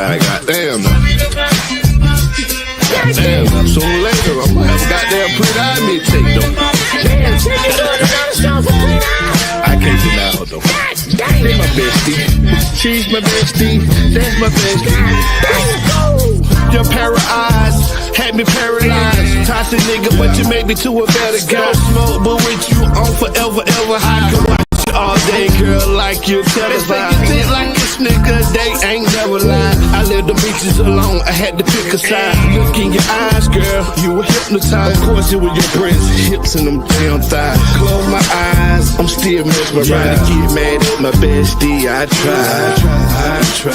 side. Goddamn. Goddamn. Sooner or later, I'm gonna have a goddamn pretty eye me take though. Damn, shit, you doing another show for pretty eye? I can't deny her though. She's my bestie. She's my bestie. That's my bestie. Your pair of eyes had me paralyzed. Toxic nigga, but you made me to a better guy. Smoke, but with you on forever, ever. I can watch you all day, girl, like you televised. You think like this nigga, they ain't never lied. I lived the beaches alone, I had to pick a side. Look in your eyes, girl, you were hypnotized. Of course it was your breasts, hips, and them damn thighs. Close my eyes, I'm still mesmerized. Trying to get mad at my bestie, I tried. That's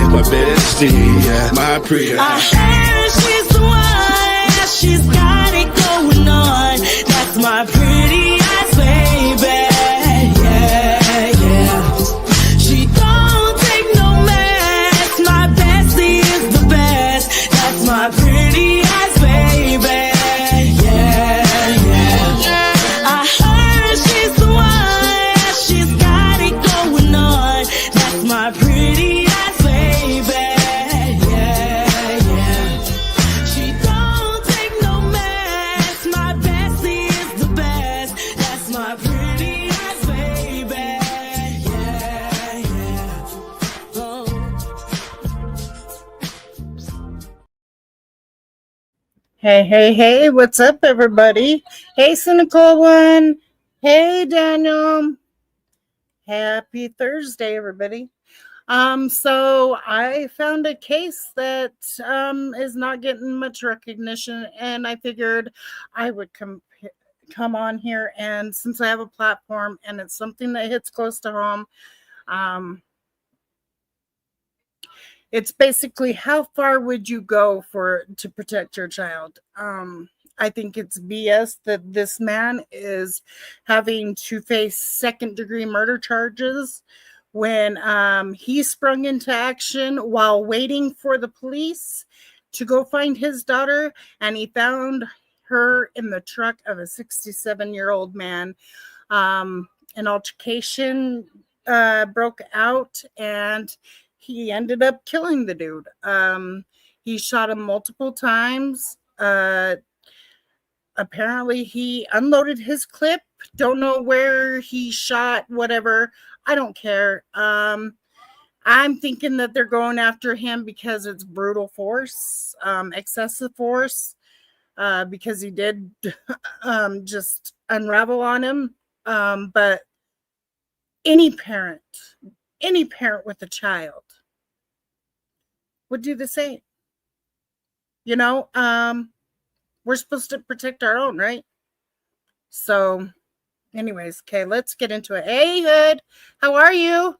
my bestie, my pretty. I heard she's the one, she's got it going on. That's my pretty eyes, baby. Yeah, yeah. She don't take no mess. My bestie is the best. That's my pretty eyes, baby. Yeah, yeah. I heard she's the one, she's got it going on. That's my pretty eyes, baby. Hey, what's up, everybody? Hey, Cynical One. Hey, Daniel. Happy Thursday, everybody. So I found a case that is not getting much recognition, and I figured I would come on here, and since I have a platform and it's something that hits close to home, it's basically how far would you go to protect your child? I think it's BS that this man is having to face second-degree murder charges when he sprung into action while waiting for the police to go find his daughter, and he found her in the truck of a 67-year-old man. An altercation broke out, and he ended up killing the dude. He shot him multiple times. Apparently he unloaded his clip. Don't know where he shot, whatever. I don't care. I'm thinking that they're going after him because it's brutal force, excessive force, because he did just unravel on him. But any parent with a child would do the same. You know, we're supposed to protect our own, right? So anyways, okay, let's get into it. Hey, Hood, how are you?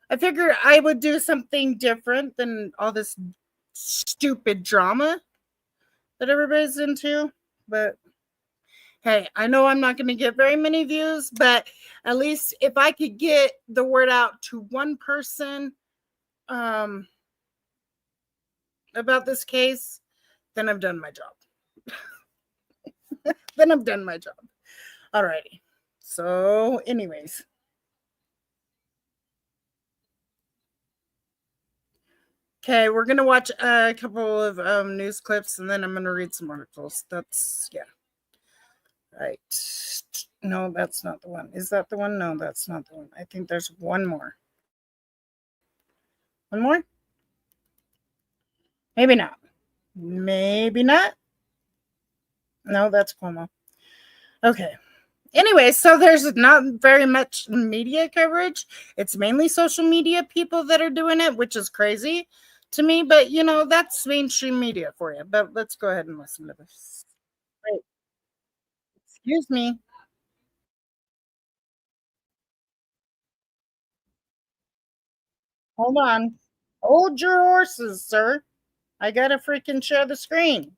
I figured I would do something different than all this stupid drama that everybody's into. But hey, I know I'm not going to get very many views, but at least if I could get the word out to one person about this case, then I've done my job. Then I've done my job. Alrighty. So, anyways. Okay, we're going to watch a couple of news clips, and then I'm going to read some articles. Yeah. Right. No, that's not the one. Is that the one? No, that's not the one. I think there's one more. One more? Maybe not. Maybe not. No, that's Cuomo. Okay. Anyway, so there's not very much media coverage. It's mainly social media people that are doing it, which is crazy to me. But, you know, that's mainstream media for you. But let's go ahead and listen to this. Wait. Excuse me. Hold on. Hold your horses, sir. I gotta freaking share the screen.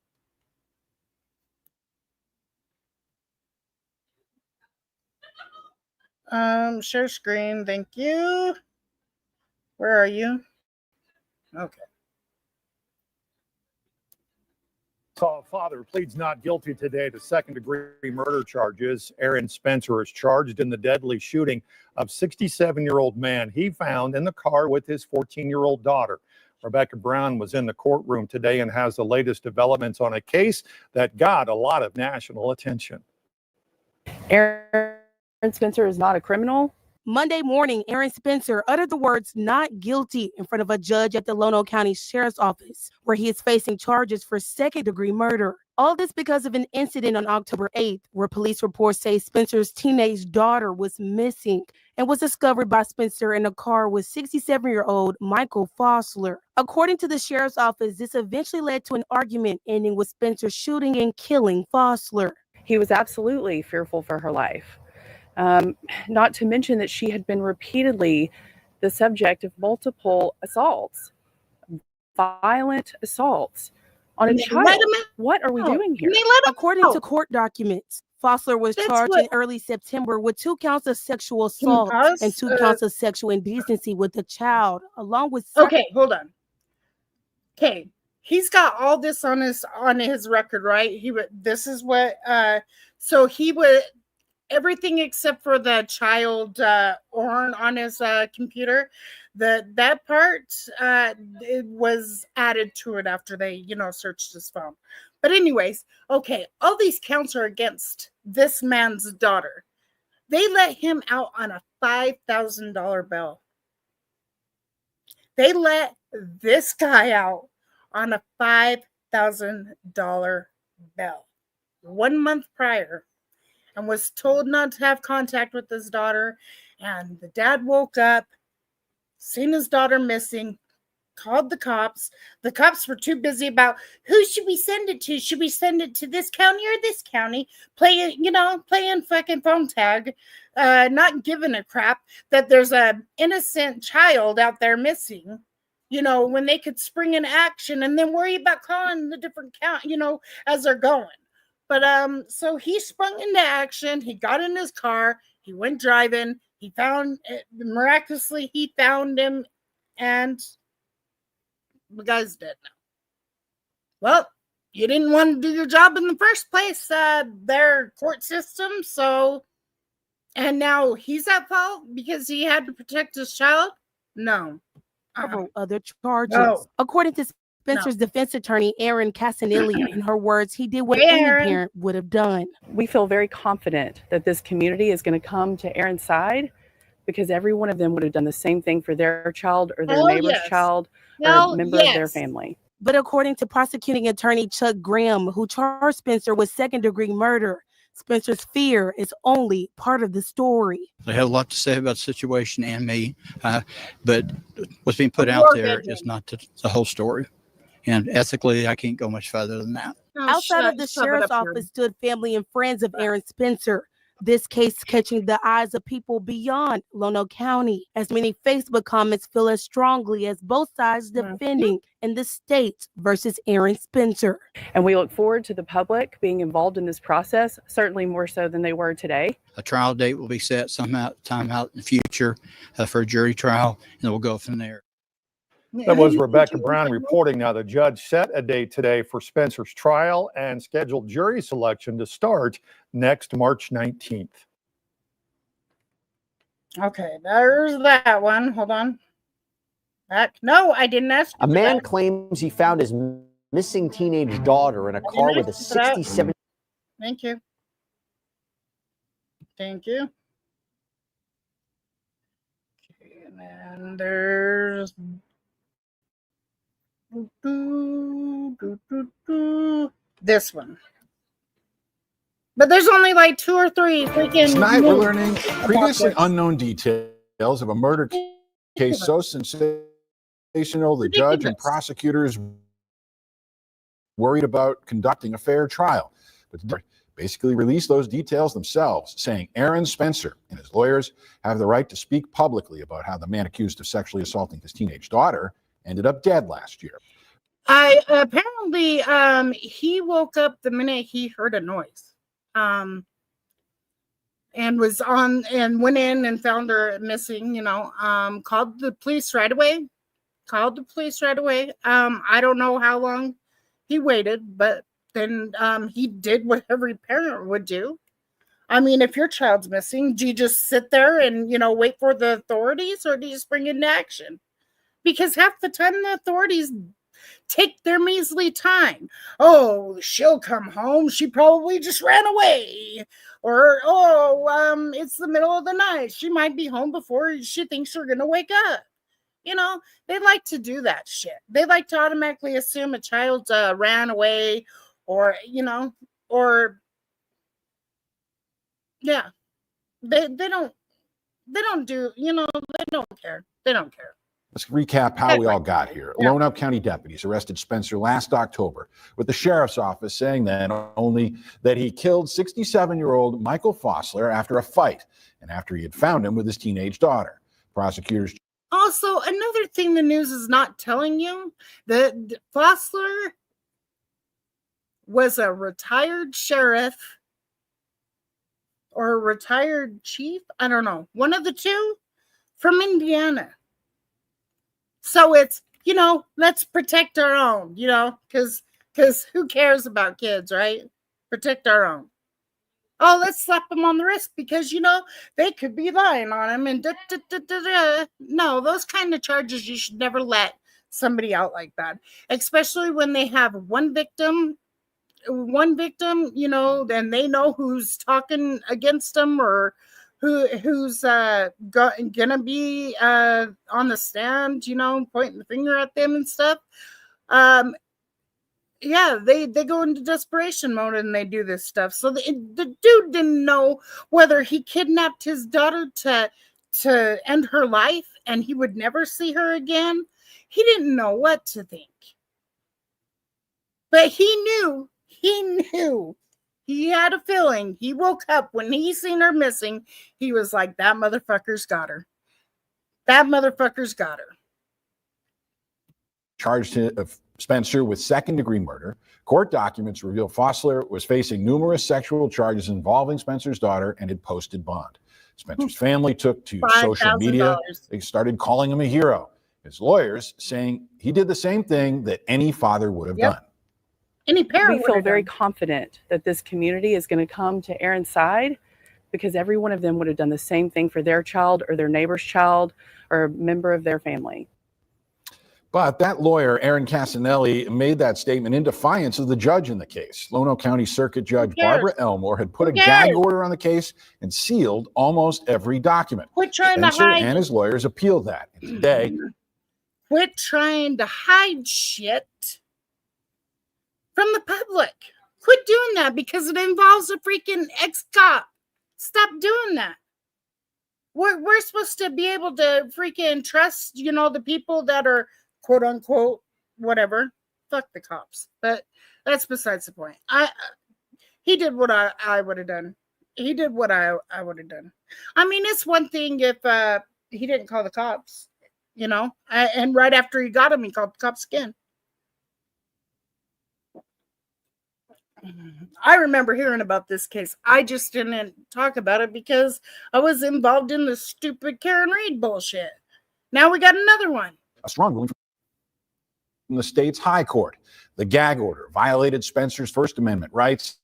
Share screen. Thank you. Where are you? Okay. father pleads not guilty today to second-degree murder charges. Aaron Spencer is charged in the deadly shooting of 67-year-old man he found in the car with his 14-year-old daughter. Rebecca Brown was in the courtroom today and has the latest developments on a case that got a lot of national attention. Aaron Spencer is not a criminal. Monday morning, Aaron Spencer uttered the words "not guilty" in front of a judge at the Lono County Sheriff's Office, where he is facing charges for second-degree murder. All this because of an incident on October 8th, where police reports say Spencer's teenage daughter was missing and was discovered by Spencer in a car with 67-year-old Michael Fossler. According to the Sheriff's Office, this eventually led to an argument ending with Spencer shooting and killing Fossler. He was absolutely fearful for her life. Not to mention that she had been repeatedly the subject of multiple assaults, violent assaults on a child. What are we doing here? According to court documents, Fossler was charged in early September with 2 counts of sexual assault and 2 counts of sexual indecency with the child, along with... Okay, hold on. Okay, he's got all this on his record, right? This is what... so he would... Everything except for the child porn on his computer, that part it was added to it after they searched his phone. But anyways, okay, all these counts are against this man's daughter. They let him out on a $5,000 bail. They let this guy out on a $5,000 bail 1 month prior, and was told not to have contact with his daughter. And the dad woke up, seen his daughter missing, called the cops. The cops were too busy about who should we send it to? Should we send it to this county or this county? Playing fucking phone tag, not giving a crap that there's a innocent child out there missing. When they could spring in action and then worry about calling the different count, as they're going. But so he sprung into action. He got in his car. He went driving. Miraculously, he found him, and the guy's dead now. Well, you didn't want to do your job in the first place, their court system. So, and now he's at fault because he had to protect his child? No. Several other charges. No. According to Spencer's defense attorney, Aaron Casanelli, in her words, he did what any parent would have done. We feel very confident that this community is going to come to Aaron's side, because every one of them would have done the same thing for their child or their neighbor's child or a member of their family. But according to prosecuting attorney Chuck Graham, who charged Spencer with second-degree murder, Spencer's fear is only part of the story. They have a lot to say about the situation and me, but what's being put out there is not the whole story. And ethically, I can't go much further than that. Outside of the sheriff's office stood family and friends of Aaron Spencer. This case catching the eyes of people beyond Lono County, as many Facebook comments feel as strongly as both sides defending in the state versus Aaron Spencer. And we look forward to the public being involved in this process, certainly more so than they were today. A trial date will be set time out in the future for a jury trial, and we'll go from there. That was Rebecca Brown reporting. Now, the judge set a date today for Spencer's trial and scheduled jury selection to start next March 19th. Okay, there's that one. Hold on. No, I didn't ask. A man claims he found his missing teenage daughter in a car with a 67. Thank you. Thank you. Okay, and then there's this one. But there's only like 2 or 3 freaking. Tonight we're learning previously unknown details of a murder case so sensational the judge and prosecutors worried about conducting a fair trial. But the judge basically released those details themselves, saying Aaron Spencer and his lawyers have the right to speak publicly about how the man accused of sexually assaulting his teenage daughter ended up dead last year. Apparently he woke up the minute he heard a noise, and was on and went in and found her missing. Called the police right away. I don't know how long he waited, but then he did what every parent would do. I mean, if your child's missing, do you just sit there and, wait for the authorities, or do you spring into action? Because half the time the authorities take their measly time. Oh, she'll come home. She probably just ran away. Or, it's the middle of the night. She might be home before she thinks you're going to wake up. They like to do that shit. They like to automatically assume a child ran away, or, yeah, they don't do, they don't care. They don't care. Let's recap how we all got here. Yeah. Lonoke County deputies arrested Spencer last October, with the sheriff's office saying then only that he killed 67-year-old Michael Fossler after a fight and after he had found him with his teenage daughter. Prosecutors. Also, another thing the news is not telling you, that Fossler was a retired sheriff or a retired chief. I don't know. One of the two, from Indiana. So it's, let's protect our own, because who cares about kids, right? Protect our own. Oh, let's slap them on the wrist because, they could be lying on him and No, those kind of charges, you should never let somebody out like that, especially when they have one victim, and they know who's talking against them, or who's gonna be on the stand, pointing the finger at them and stuff. Yeah, they go into desperation mode and they do this stuff. So the dude didn't know whether he kidnapped his daughter to end her life and he would never see her again. He didn't know what to think. But he knew. He had a feeling. He woke up when he seen her missing. He was like, that motherfucker's got her. That motherfucker's got her. Charged Spencer with second-degree murder. Court documents reveal Fossler was facing numerous sexual charges involving Spencer's daughter and had posted bond. Spencer's family took to social media. They started calling him a hero. His lawyers saying he did the same thing that any father would have done. Any parent. We feel very confident that this community is going to come to Aaron's side, because every one of them would have done the same thing for their child or their neighbor's child or a member of their family. But that lawyer, Aaron Casanelli, made that statement in defiance of the judge in the case. Lonoke County Circuit Judge Barbara Elmore had put a gag order on the case and sealed almost every document. Quit trying Spencer to hide. And his lawyers appealed that. And today, quit trying to hide shit from the public. Quit doing that because it involves a freaking ex-cop. Stop doing that. We're supposed to be able to freaking trust, the people that are quote unquote whatever. Fuck the cops. But that's besides the point. He did what I would have done. He did what I would have done. I mean, it's one thing if he didn't call the cops, and right after he got him, he called the cops again. I remember hearing about this case. I just didn't talk about it because I was involved in the stupid Karen Reed bullshit. Now we got another one. a strong ruling from the state's high court. The gag order violated Spencer's First Amendment rights,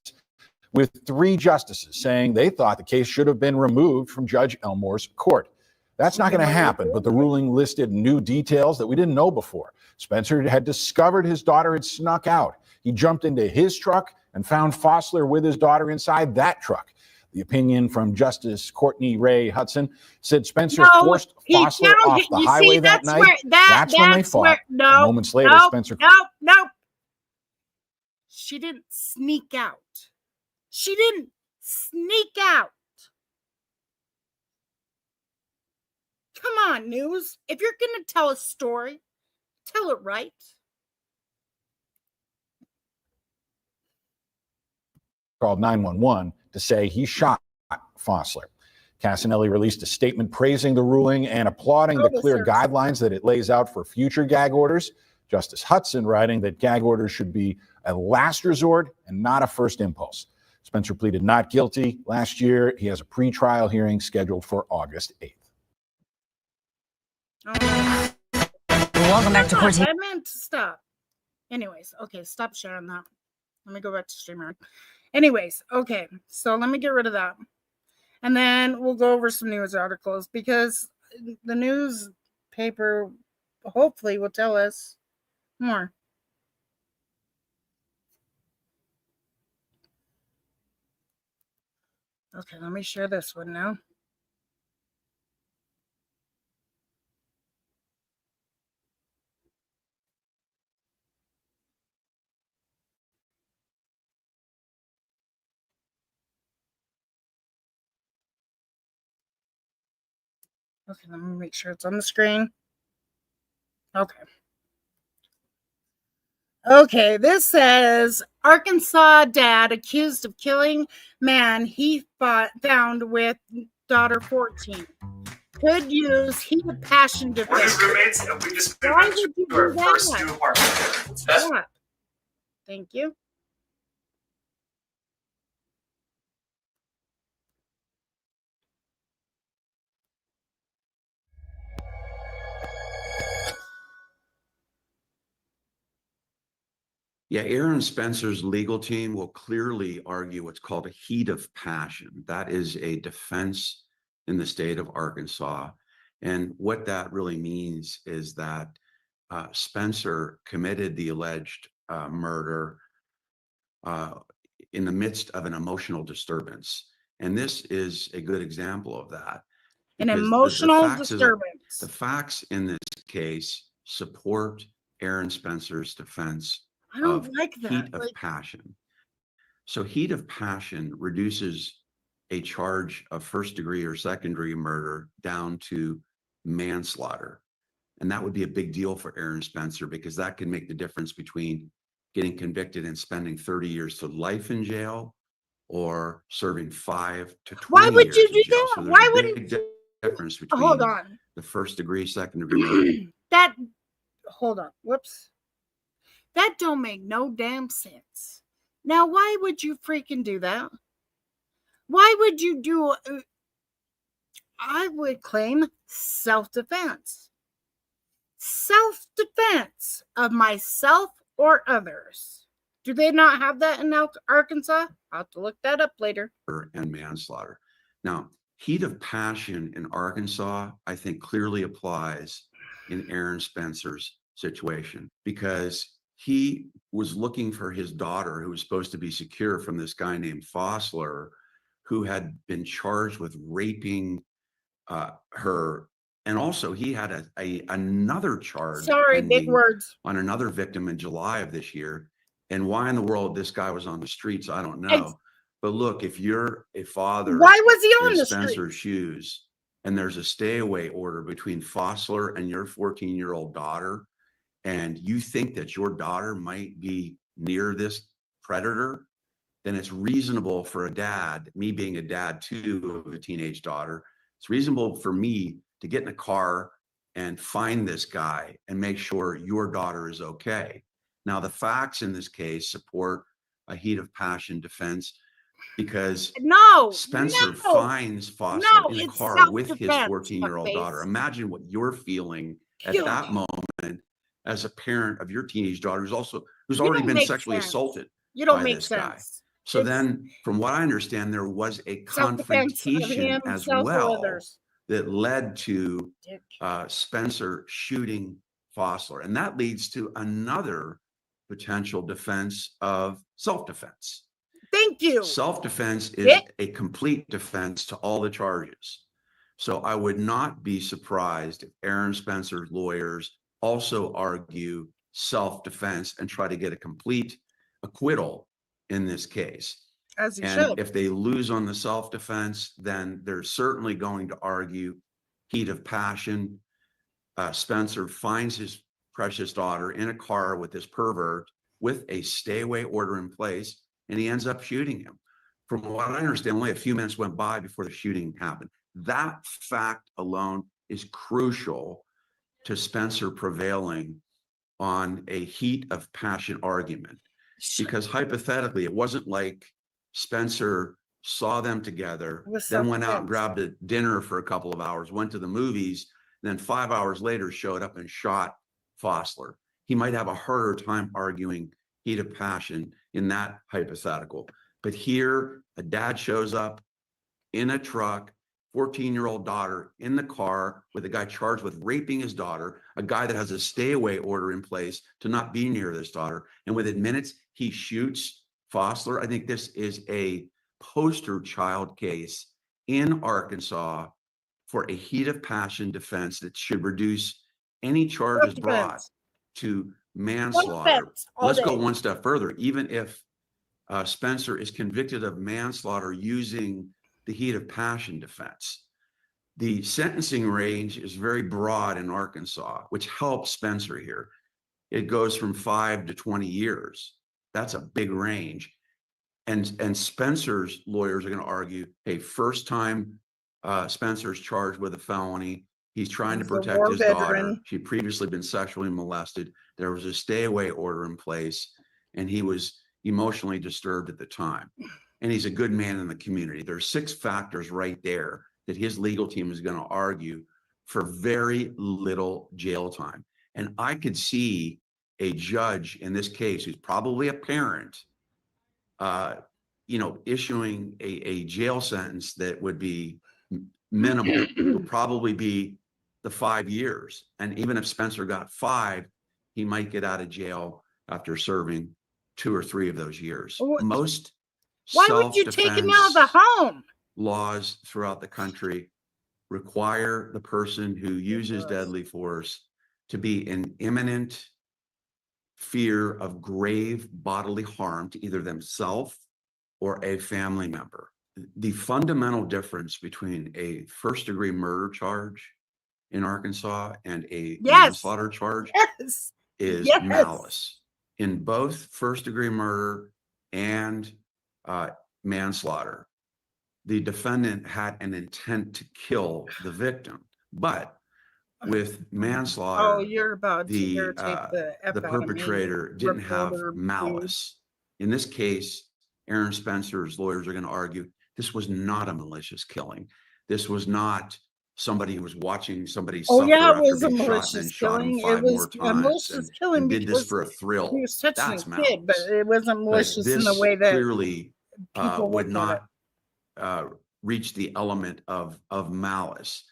with 3 justices saying they thought the case should have been removed from Judge Elmore's court. That's not going to happen, but the ruling listed new details that we didn't know before. Spencer had discovered his daughter had snuck out. He jumped into his truck and found Fossler with his daughter inside that truck. The opinion from Justice Courtney Ray Hudson said Spencer forced Fossler off the highway that night. That's when they fought. Moments later, Spencer... No. She didn't sneak out. She didn't sneak out. Come on, news. If you're going to tell a story, tell it right. Called 911 to say he shot Fossler. Casanelli released a statement praising the ruling and applauding the clear guidelines that it lays out for future gag orders. Justice Hudson writing that gag orders should be a last resort and not a first impulse. Spencer pleaded not guilty last year. He has a pre-trial hearing scheduled for August 8th. Welcome back to court. I meant to stop. Anyways, okay, stop sharing that. Let me go back to streamer. Anyways, okay, so let me get rid of that. And then we'll go over some news articles because the newspaper hopefully will tell us more. Okay, let me share this one now. Okay, let me make sure it's on the screen. Okay. Okay, this says Arkansas dad accused of killing man he found with daughter 14. Could use heat of passion defense. We're roommates and we just moved Why into would you our do first that? new apartment. It's best. Stop. Thank you. Yeah, Aaron Spencer's legal team will clearly argue what's called a heat of passion. That is a defense in the state of Arkansas. And what that really means is that Spencer committed the alleged murder in the midst of an emotional disturbance. And this is a good example of that. An because emotional disturbance. The facts in this case support Aaron Spencer's defense I don't of like that. heat of passion. So heat of passion reduces a charge of first degree or second degree murder down to manslaughter. And that would be a big deal for Aaron Spencer because that can make the difference between getting convicted and spending 30 years to life in jail or serving 5 to 20 Why would years you in do jail. that? So there's Why a wouldn't big difference between hold on? the first degree, second degree murder. That hold on. Whoops. That don't make no damn sense. Now, why would you freaking do that? Why would you do? I would claim self-defense. Self-defense of myself or others. Do they not have that in Arkansas? I'll have to look that up later. And manslaughter. Now, heat of passion in Arkansas, I think clearly applies in Aaron Spencer's situation because he was looking for his daughter who was supposed to be secure from this guy named Fossler, who had been charged with raping her. And also he had another charge Sorry, big words. on another victim in July of this year. And why in the world this guy was on the streets, I don't know. But look, if you're a father, why was he on in the Spencer's street? shoes, and there's a stay away order between Fossler and your 14-year-old daughter, and you think that your daughter might be near this predator, then it's reasonable for a dad, me being a dad too of a teenage daughter, it's reasonable for me to get in a car and find this guy and make sure your daughter is okay. Now, the facts in this case support a heat of passion defense because Spencer finds Fossler in a car with his 14-year-old daughter. Imagine what you're feeling at that moment as a parent of your teenage daughter who's already been sexually assaulted by this guy. So then, from what I understand, there was a confrontation as well that led to Spencer shooting Fossler. And that leads to another potential defense of self-defense. Thank you. Self-defense is a complete defense to all the charges. So I would not be surprised if Aaron Spencer's lawyers also argue self-defense and try to get a complete acquittal in this case. As you And should. if they lose on the self-defense, then they're certainly going to argue heat of passion. Spencer finds his precious daughter in a car with this pervert with a stay away order in place, and he ends up shooting him. From what I understand, only a few minutes went by before the shooting happened. That fact alone is crucial to Spencer prevailing on a heat of passion argument. Because hypothetically, it wasn't like Spencer saw them together, then went out and grabbed a dinner for a couple of hours, went to the movies, then 5 hours later showed up and shot Fossler. He might have a harder time arguing heat of passion in that hypothetical. But here, a dad shows up in a truck, 14-year-old daughter in the car with a guy charged with raping his daughter, a guy that has a stay away order in place to not be near this daughter. And within minutes, he shoots Fossler. I think this is a poster child case in Arkansas for a heat of passion defense that should reduce any charges brought to manslaughter. Let's go one step further. Even if Spencer is convicted of manslaughter using the heat of passion defense, the sentencing range is very broad in Arkansas, which helps Spencer here. It goes from 5 to 20 years. That's a big range. And Spencer's lawyers are going to argue, hey, first time Spencer's charged with a felony. He's trying to protect his daughter. She'd previously been sexually molested. There was a stay away order in place, and he was emotionally disturbed at the time. And he's a good man in the community. There's 6 factors right there that his legal team is going to argue for very little jail time. And I could see a judge in this case, who's probably a parent, issuing a jail sentence that would be minimal, would probably be the 5 years. And even if Spencer got 5, he might get out of jail after serving 2 or 3 of those years. Most Why would you take him out of the home? Laws throughout the country require the person who uses deadly force to be in imminent fear of grave bodily harm to either themselves or a family member. The fundamental difference between a first-degree murder charge in Arkansas and a manslaughter charge is malice. In both first-degree murder and manslaughter, the defendant had an intent to kill the victim. But with manslaughter, the perpetrator didn't have malice. In this case, Aaron Spencer's lawyers are going to argue this was not a malicious killing. This was not somebody who was watching somebody suffer after being shot and then shot him 5 more times and did this for a thrill. He was such That's a malice. kid, but it wasn't malicious in the This way that clearly people would look at not reach the element of malice.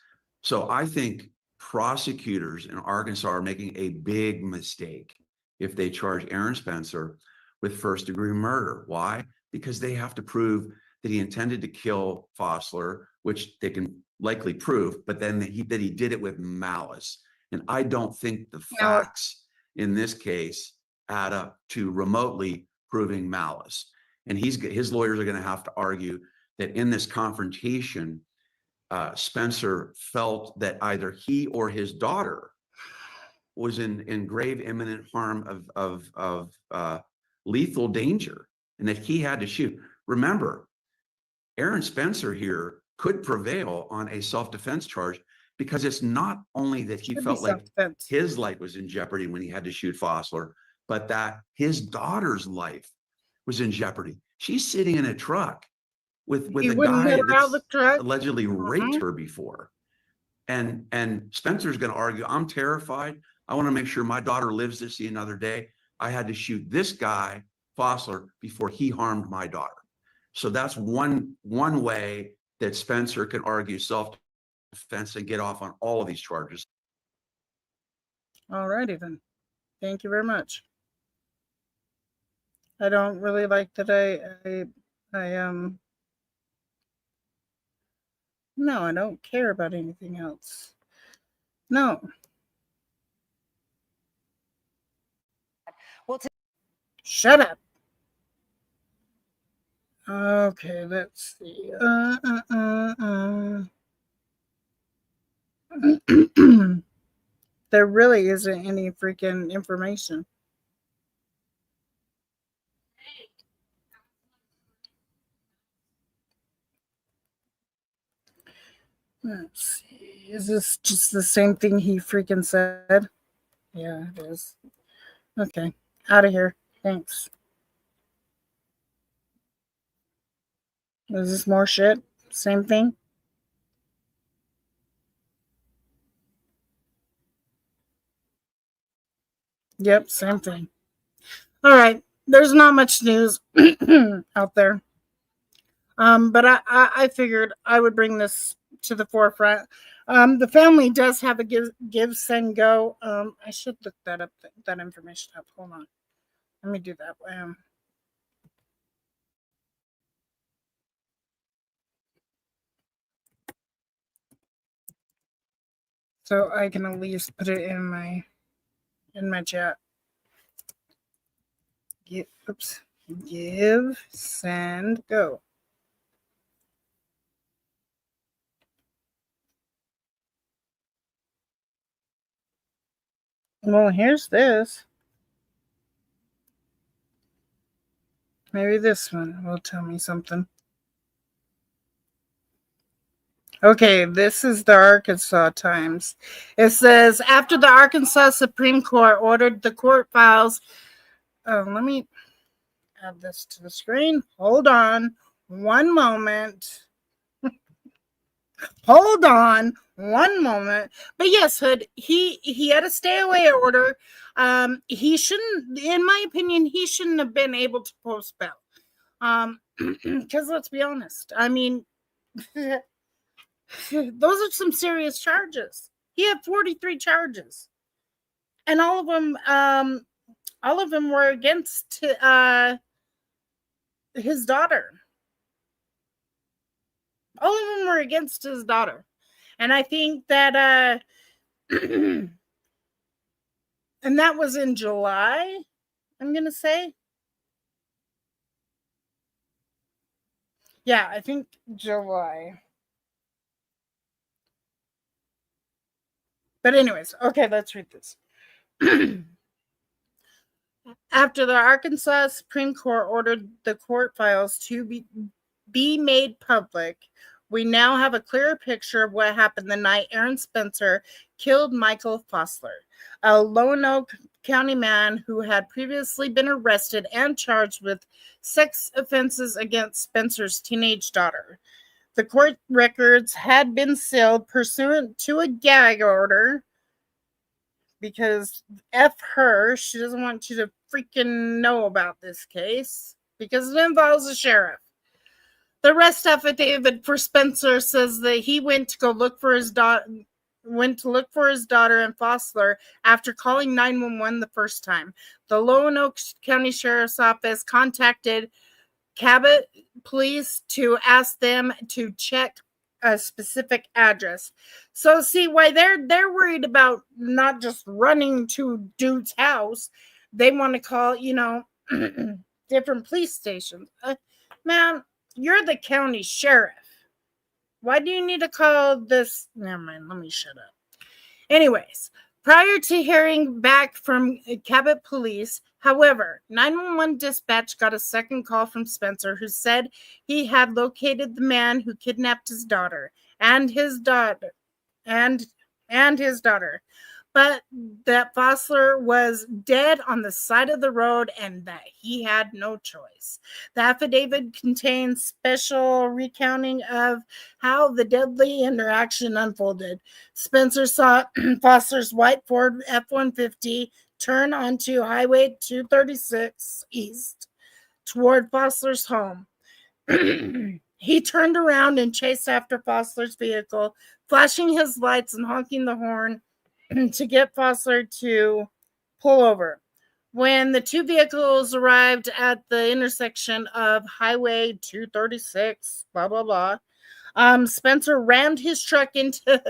So I think prosecutors in Arkansas are making a big mistake if they charge Aaron Spencer with first-degree murder. Why? Because they have to prove that he intended to kill Fossler, which they can likely prove, but then that he did it with malice. And I don't think the facts in this case add up to remotely proving malice. And his lawyers are going to have to argue that in this confrontation, Spencer felt that either he or his daughter was in grave imminent harm of lethal danger, and that he had to shoot. Remember, Aaron Spencer here could prevail on a self-defense charge because it's not only that he felt like his life was in jeopardy when he had to shoot Fossler, but that his daughter's life was in jeopardy. She's sitting in a truck with a guy that allegedly raped her before. And Spencer's going to argue, I'm terrified. I want to make sure my daughter lives to see another day. I had to shoot this guy, Fossler, before he harmed my daughter. So that's one way that Spencer can argue self-defense and get off on all of these charges. All righty then. Thank you very much. I don't really like that no, I don't care about anything else. No. Well, shut up. Okay, let's see. There really isn't any freaking information. Let's see. Is this just the same thing he freaking said? Yeah, it is. Okay. Out of here. Thanks. Is this more shit? Same thing? Yep, same thing. All right. there's not much news out there. But I figured I would bring this to the forefront. The family does have a give send go. I should look that up, that information up. Hold on, let me do that. So I can at least put it in my chat. Give, send, go. Well, here's this. Maybe this one will tell me something. Okay, this is the Arkansas Times. It says, after the Arkansas Supreme Court ordered the court files. Let me add this to the screen. Hold on one moment. Hold on one moment. But yes, Hood, he had a stay away order. He shouldn't, in my opinion, he shouldn't have been able to post bail. Because let's be honest, I mean, those are some serious charges. He had 43 charges, and all of them were against his daughter. All of them were against his daughter. And I think that and that was in July, I'm going to say. Yeah, I think July. But anyways, okay, let's read this. After the Arkansas Supreme Court ordered the court files to be made public, we now have a clearer picture of what happened the night Aaron Spencer killed Michael Fossler, a Lonoke County man who had previously been arrested and charged with sex offenses against Spencer's teenage daughter. The court records had been sealed pursuant to a gag order because F her, she doesn't want you to freaking know about this case because it involves a sheriff. The arrest affidavit for Spencer says that he went to look for his daughter and Fossler after calling 911 the first time. The Lonoke County Sheriff's Office contacted Cabot Police to ask them to check a specific address. So see why they're worried about not just running to dude's house. They want to call, different police stations. Man, you're the county sheriff. Why do you need to call this? Never mind, let me shut up. Anyways, prior to hearing back from Cabot Police, however, 911 dispatch got a second call from Spencer who said he had located the man who kidnapped his daughter and his daughter but that Fossler was dead on the side of the road and that he had no choice. The affidavit contains special recounting of how the deadly interaction unfolded. Spencer saw Fossler's white Ford F-150 turn onto Highway 236 East toward Fossler's home. He turned around and chased after Fossler's vehicle, flashing his lights and honking the horn to get Fossler to pull over. When the two vehicles arrived at the intersection of Highway 236, blah, blah, blah, Spencer rammed his truck into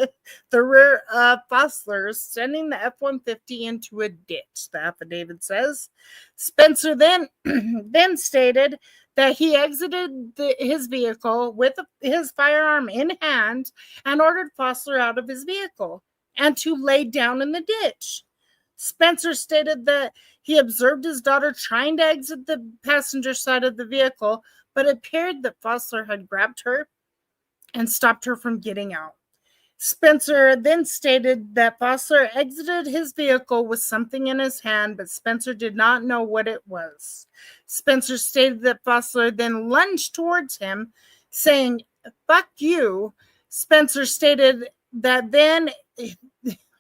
the rear of Fossler's, sending the F-150 into a ditch, the affidavit says. Spencer then stated that he exited his vehicle with his firearm in hand and ordered Fossler out of his vehicle and to lay down in the ditch. Spencer stated that he observed his daughter trying to exit the passenger side of the vehicle, but it appeared that Fossler had grabbed her and stopped her from getting out. Spencer then stated that Fossler exited his vehicle with something in his hand, but Spencer did not know what it was. Spencer stated that Fossler then lunged towards him, saying, "Fuck you." Spencer stated that then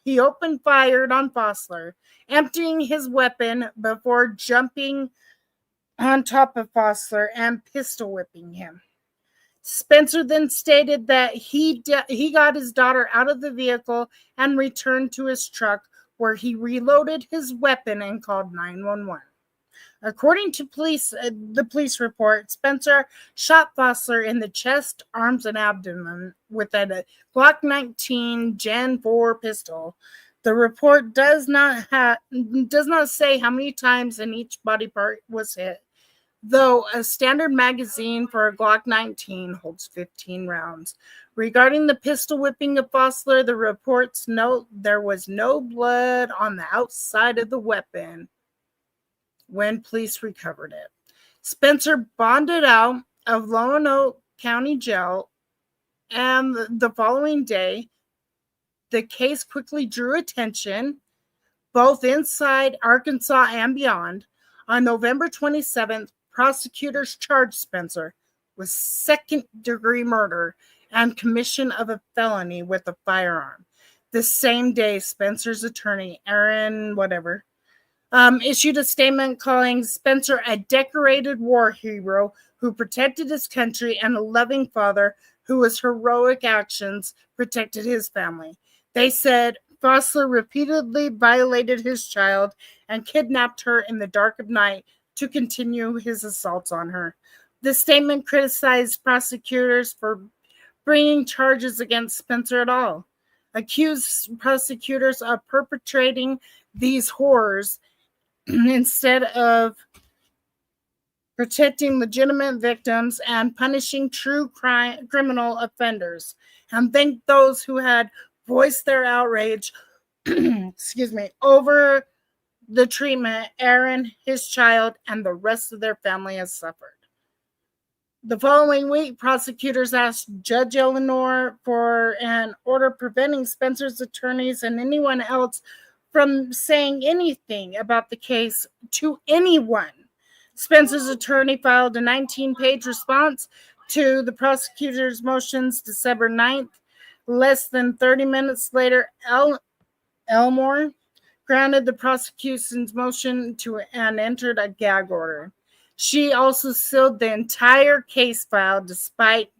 he fired on Fossler, emptying his weapon before jumping on top of Fossler and pistol whipping him. Spencer then stated that he got his daughter out of the vehicle and returned to his truck, where he reloaded his weapon and called 911. According to the police report, Spencer shot Fossler in the chest, arms, and abdomen with a Glock 19 Gen 4 pistol. The report does not say how many times in each body part was hit, though a standard magazine for a Glock 19 holds 15 rounds. Regarding the pistol whipping of Fossler, the reports note there was no blood on the outside of the weapon when police recovered it. Spencer bonded out of Lonoke County Jail, and the following day, the case quickly drew attention, both inside Arkansas and beyond. On November 27th, prosecutors charged Spencer with second-degree murder and commission of a felony with a firearm. The same day, Spencer's attorney, Aaron issued a statement calling Spencer a decorated war hero who protected his country and a loving father whose heroic actions protected his family. They said Fossler repeatedly violated his child and kidnapped her in the dark of night to continue his assaults on her. The statement criticized prosecutors for bringing charges against Spencer at all, accused prosecutors of perpetrating these horrors instead of protecting legitimate victims and punishing true criminal offenders, and thanked those who had voiced their outrage over the treatment Aaron, his child, and the rest of their family has suffered. The following week, prosecutors asked Judge Eleanor for an order preventing Spencer's attorneys and anyone else from saying anything about the case to anyone. Spencer's attorney filed a 19-page response to the prosecutor's motions December 9th. Less than 30 minutes later, Elmore granted the prosecution's motion and entered a gag order. She also sealed the entire case file despite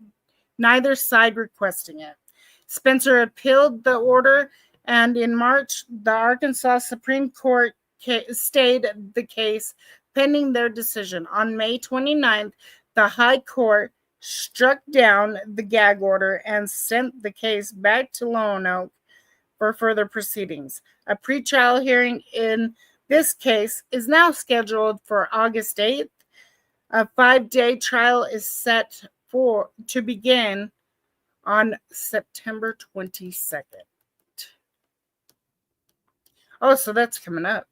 neither side requesting it. Spencer appealed the order, and in March, the Arkansas Supreme Court stayed the case pending their decision. On May 29th, the High Court struck down the gag order and sent the case back to Lonoke for further proceedings. A pretrial hearing in this case is now scheduled for August 8th. A 5-day trial is set to begin on September 22nd. Oh, so that's coming up.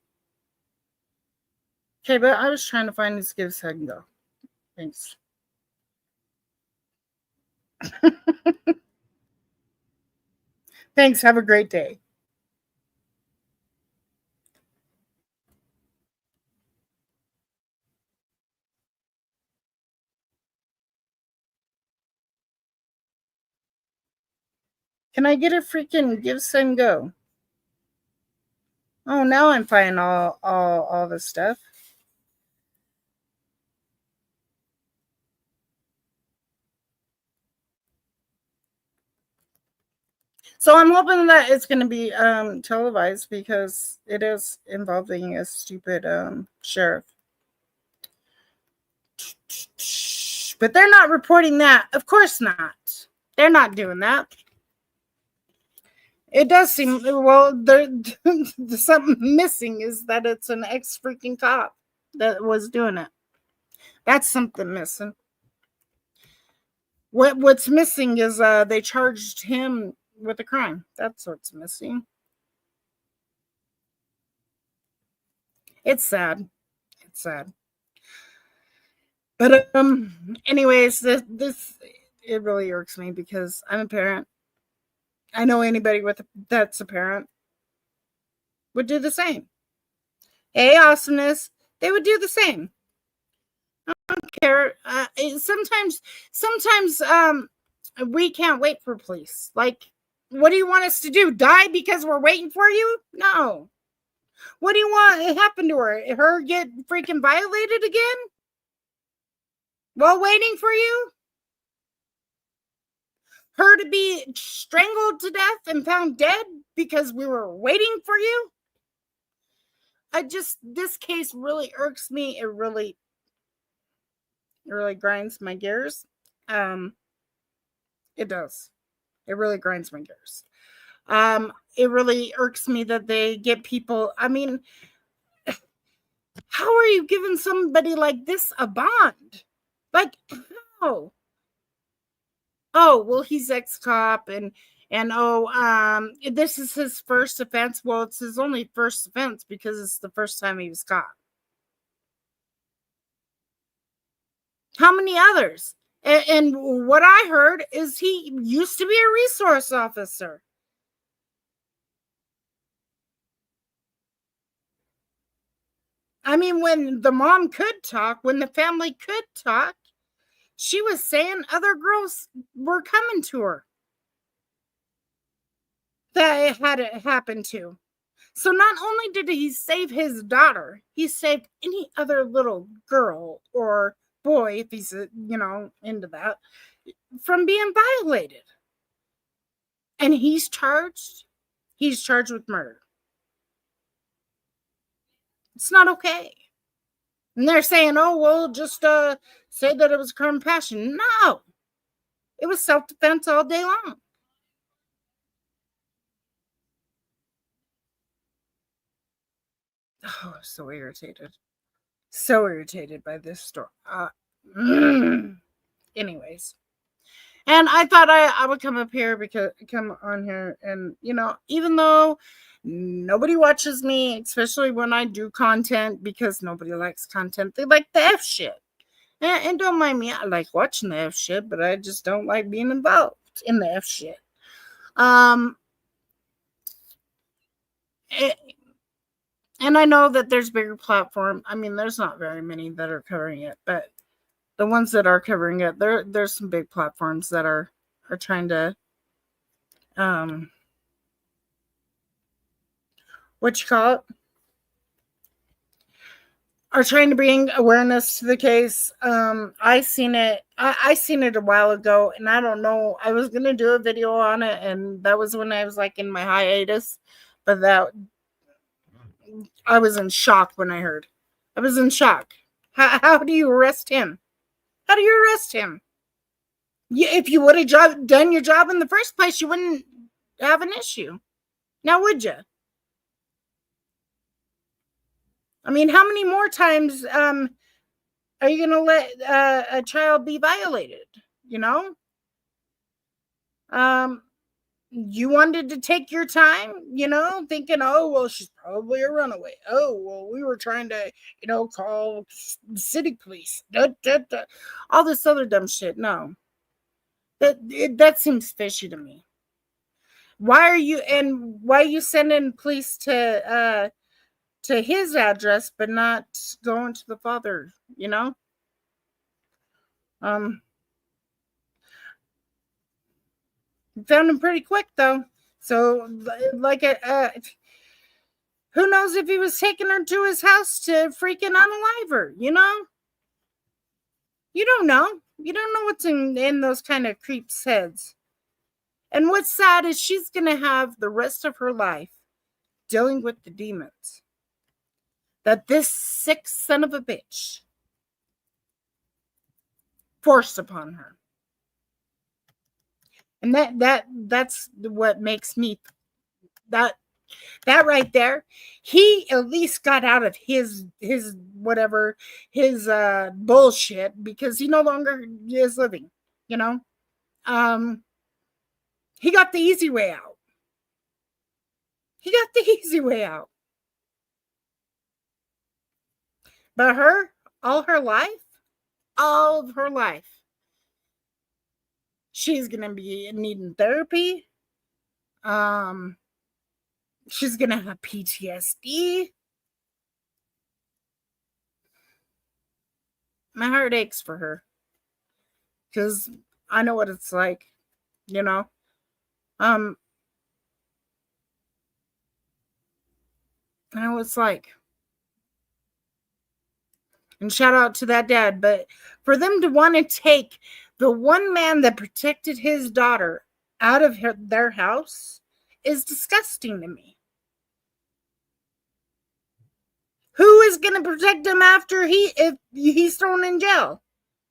Okay, but I was trying to find his give second go. Thanks. Thanks. Have a great day. Can I get a freaking give send go? Oh, now I'm finding all the stuff. So I'm hoping that it's going to be televised because it is involving a stupid sheriff. But they're not reporting that. Of course not. They're not doing that. It does seem, well, something missing is that it's an ex-freaking cop that was doing it. That's something missing. What's missing is they charged him with a crime. That's what's missing. It's sad. It's sad. But anyways, this it really irks me because I'm a parent. I know anybody that's a parent would do the same. Hey, awesomeness, they would do the same. I don't care. Sometimes we can't wait for police. Like, what do you want us to do? Die because we're waiting for you? No. What do you want to happen to her? Her get freaking violated again? while waiting for you? Her to be strangled to death and found dead because we were waiting for you? This case really irks me. It really grinds my gears. It does. It really grinds my gears. It really irks me that they get people. I mean, how are you giving somebody like this a bond? Like, how? Oh, well, he's ex-cop and this is his first offense. Well, it's his only first offense because it's the first time he was caught. How many others? And what I heard is he used to be a resource officer. I mean, when the mom could talk, when the family could talk, she was saying other girls were coming to her that it had it happen to. So not only did he save his daughter, he saved any other little girl or boy, if he's into that, from being violated. And he's charged with murder. It's not okay. And they're saying, oh, well, just say that it was crime of passion. No, it was self-defense all day long. Oh, so irritated. So irritated by this story. Anyways. And I thought I would come on here and, even though nobody watches me, especially when I do content, because nobody likes content, they like the F shit. And don't mind me, I like watching the F shit, but I just don't like being involved in the F shit. And I know that there's bigger platform. I mean, there's not very many that are covering it, but the ones that are covering it, there's some big platforms that are trying to are trying to bring awareness to the case. I seen it a while ago, and I don't know, I was gonna do a video on it, and that was when I was like in my hiatus, but that I was in shock when I heard. I was in shock. How do you arrest him? How do you arrest him? If you would have done your job in the first place, you wouldn't have an issue. Now, would you? I mean, how many more times are you going to let a child be violated? You wanted to take your time, thinking, oh, well, she's probably a runaway. Oh, well, we were trying to, call city police. All this other dumb shit. No. That seems fishy to me. Why are you sending police to his address but not going to the father? Found him pretty quick though. So like who knows if he was taking her to his house to freaking unalive her? You don't know. You don't know what's in those kind of creeps' heads. And what's sad is she's going to have the rest of her life dealing with the demons that this sick son of a bitch forced upon her. And that's what makes me that right there. He at least got out of his whatever, his bullshit, because he no longer is living, He got the easy way out. But her, all of her life, she's going to be needing therapy. She's going to have PTSD. My heart aches for her. Because I know what it's like, I know what it's like. And shout out to that dad. But for them to want to take the one man that protected his daughter out of their house is disgusting to me. Who is going to protect him after if he's thrown in jail?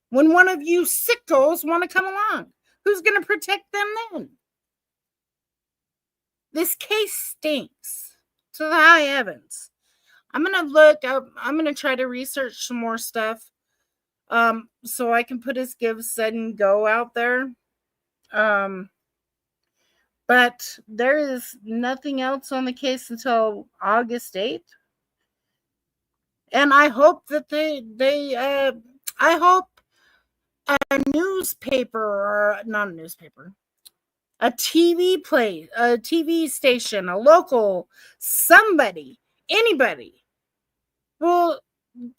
When one of you sickos want to come along, who's going to protect them then? This case stinks to the high heavens. I'm going to look up, I'm going to try to research some more stuff so I can put his give, said, and go out there. But there is nothing else on the case until August 8th. And I hope that I hope a newspaper, or not a newspaper, a TV station, a local, somebody, anybody will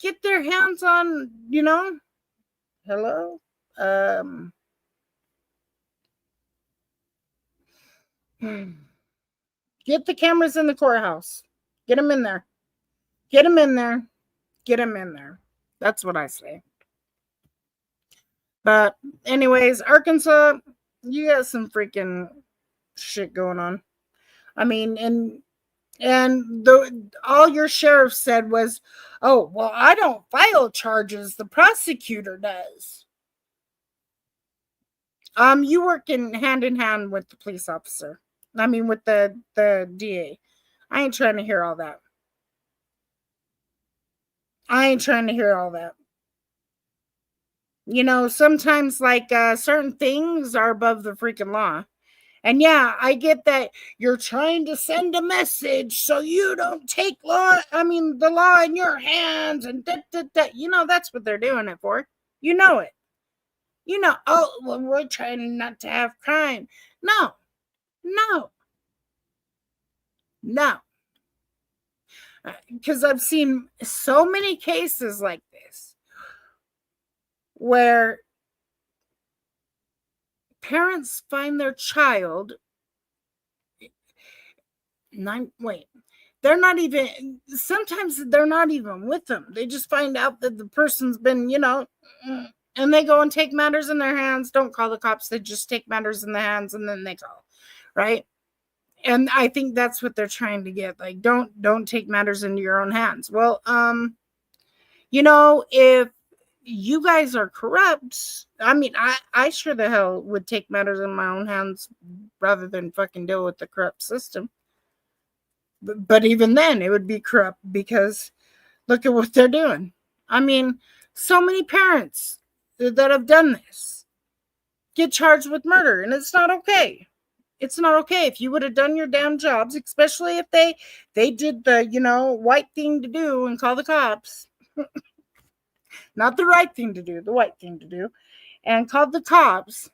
get their hands on, hello? Get the cameras in the courthouse. Get them in there. Get them in there. Get them in there. That's what I say. But anyways, Arkansas, you got some freaking shit going on. I mean, and all your sheriff said was, oh, well, I don't file charges. The prosecutor does. You work hand in hand with the police officer. I mean, with the DA. I ain't trying to hear all that. Sometimes certain things are above the freaking law. And yeah, I get that you're trying to send a message so you don't take the law in your hands and that's what they're doing it for. You know it. Oh, well, we're trying not to have crime. No. Because I've seen so many cases like this where parents find their child sometimes they're not even with them. They just find out that the person's been, and they go and take matters in their hands. Don't call the cops. They just take matters in their hands and then they call, right? And I think that's what they're trying to get. Like, don't take matters into your own hands. Well, if you guys are corrupt, I mean, I sure the hell would take matters in my own hands rather than fucking deal with the corrupt system. But even then, it would be corrupt because look at what they're doing. I mean, so many parents that have done this get charged with murder, and it's not okay. It's not okay. If you would have done your damn jobs, especially if they did the, white thing to do and call the cops. Not the right thing to do, the white thing to do. And called the cops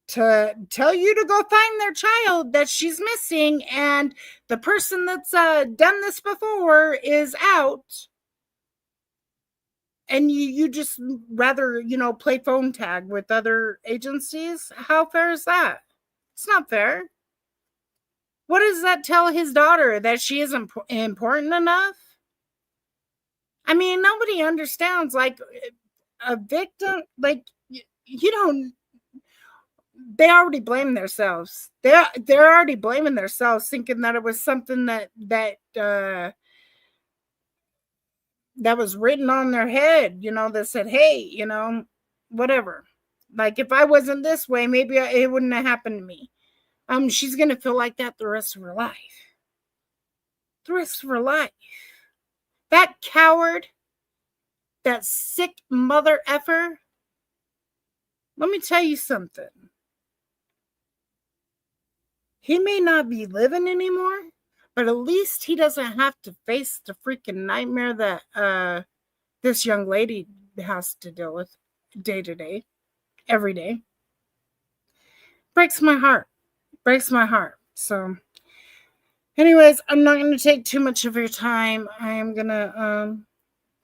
to tell you to go find their child that she's missing, and the person that's done this before is out. And you just rather, play phone tag with other agencies? How fair is that? It's not fair. What does that tell his daughter? That she isn't important enough? I mean, nobody understands, like, a victim, like, you don't, they already blame themselves. They're already blaming themselves, thinking that it was something that was written on their head, that said, hey, whatever. Like, if I wasn't this way, maybe it wouldn't have happened to me. She's going to feel like that the rest of her life. The rest of her life. That coward, that sick mother effer, let me tell you something. He may not be living anymore, but at least he doesn't have to face the freaking nightmare that this young lady has to deal with day to day, every day. Breaks my heart. So, anyways, I'm not going to take too much of your time. I am going to,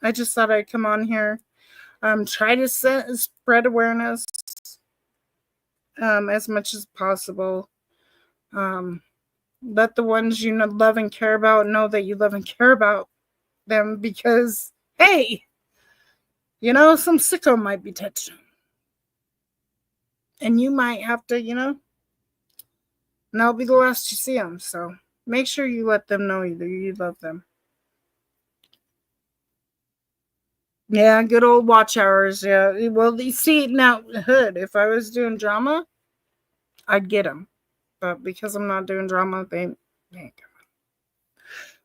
I just thought I'd come on here, try to spread awareness as much as possible. Let the ones you love and care about know that you love and care about them because, hey, some sicko might be touching them. And you might have to, and that'll be the last you see them. So make sure you let them know you love them. Yeah, good old watch hours. Yeah. Well, you see, now, Hood, if I was doing drama, I'd get them. But because I'm not doing drama, they ain't coming.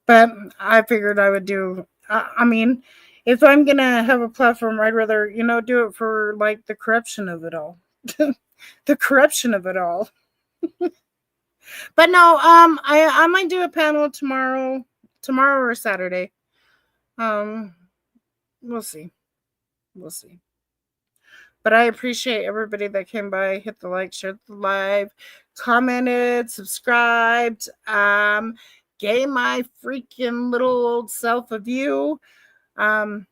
But I figured I would do, I mean, if I'm going to have a platform, I'd rather, do it for, like, the corruption of it all. The corruption of it all. But no, I might do a panel tomorrow or Saturday. We'll see. But I appreciate everybody that came by, hit the like, shared the live, commented, subscribed, gave my freaking little old self a view. I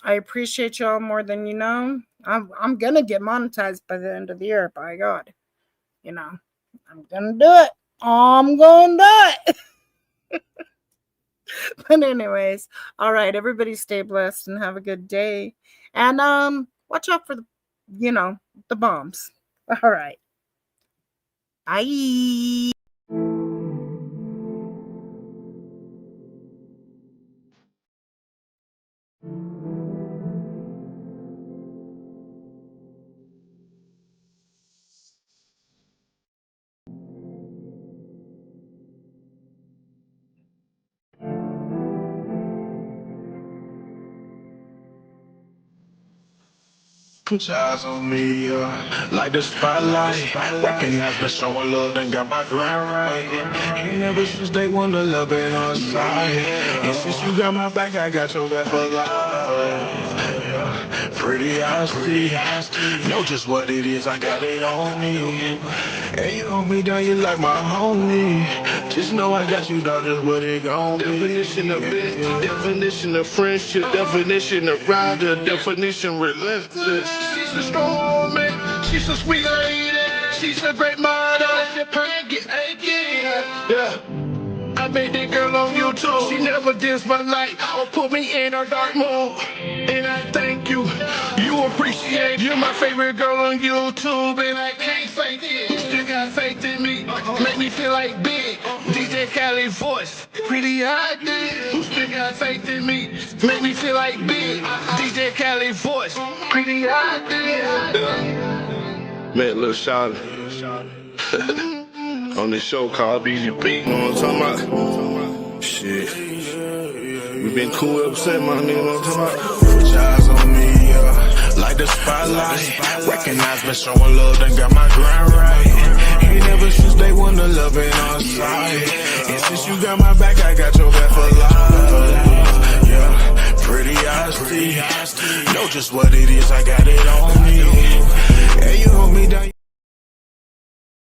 appreciate y'all more than you know. I'm gonna get monetized by the end of the year, by God. I'm gonna do it. I'm gonna do it. But anyways, all right, everybody stay blessed and have a good day. And watch out for the bombs. All right. Bye. Put your eyes on me, like the spotlight. Recognize me, showing love, and got my grind right. Ain't never since day one, the love been on side. And since you got my back, I got your back for life. Yeah. Pretty honesty, know just what it is, I got it on me. And you hold me down, you like my homie. Just know I got you, dog, just what it gon' be. Definition of bitch, definition of friendship, definition of rider, definition relentless. She's a strong man, she's a sweet lady, she's a great model, she get aching. Yeah. I made that girl on YouTube. She never dissed my light or put me in her dark mood. And I thank you. You appreciate. You're my favorite girl on YouTube, and I can't fake it. You still got faith in me. Make me feel like big. DJ Khaled voice. Pretty idea. Who still got faith in me? Make me feel like big. DJ Khaled voice. Pretty idea. Met Lil Shawty on this show called Beat Your Beat. You know what I'm talking about? Shit. We been cool ever since, my nigga. You know what I'm talking about? Put your eyes on me, like the spotlight. Recognize me, showing love, then got my grind right. Ain't never since day one, the love been on side. And since you got my back, I got your back for life. Yeah, pretty honesty. Know just what it is, I got it on me.